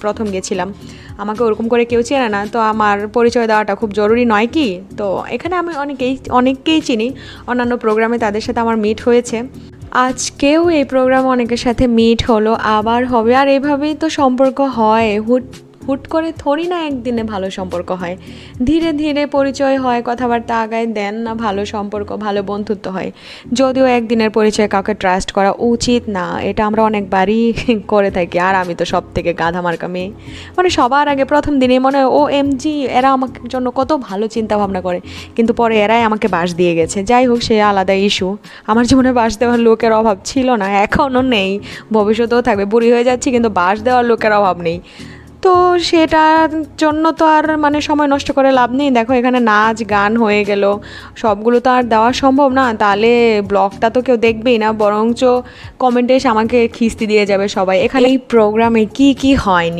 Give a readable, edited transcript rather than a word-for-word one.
প্রথম গেছিলাম, আমাকে ওরকম করে কেউ চেনে না, তো আমার পরিচয় দেওয়াটা খুব জরুরি নয় কি? তো এখানে আমি অনেককেই চিনি, অন্যান্য প্রোগ্রামে তাদের সাথে আমার মিট হয়েছে। আজকেও এই প্রোগ্রামে অনেকের সাথে মিট হলো, আবার হবে, আর এভাবেই তো সম্পর্ক হয়। হুট হুট করে থোড়ি না একদিনে ভালো সম্পর্ক হয়, ধীরে ধীরে পরিচয় হয়, কথাবার্তা আগায় দেন না, ভালো সম্পর্ক, ভালো বন্ধুত্ব হয়। যদিও একদিনের পরিচয়ে কাউকে ট্রাস্ট করা উচিত না, এটা আমরা অনেকবারই করে থাকি। আর আমি তো সব থেকে গাধা মার্কা মেয়ে, মানে সবার আগে প্রথম দিনেই মনে হয় OMG, এরা আমাকে জন্য কত ভালো চিন্তা ভাবনা করে, কিন্তু পরে এরাই আমাকে বাস দিয়ে গেছে। যাই হোক, সে আলাদা ইস্যু। আমার জীবনে বাস দেওয়ার লোকের অভাব ছিল না, এখনও নেই, ভবিষ্যতেও থাকবে। বুড়ি হয়ে যাচ্ছি কিন্তু বাস দেওয়ার লোকের অভাব নেই। তো সেটার জন্য তো আর মানে সময় নষ্ট করে লাভ নেই। দেখো এখানে নাচ গান হয়ে গেল, সবগুলো তো আর দেওয়া সম্ভব না, তাহলে ব্লগটা তো কেউ দেখবেই না, বরঞ্চ কমেন্টে এসে আমাকে খিস্তি দিয়ে যাবে সবাই। এখানে এই প্রোগ্রামে কি কি হয়নি।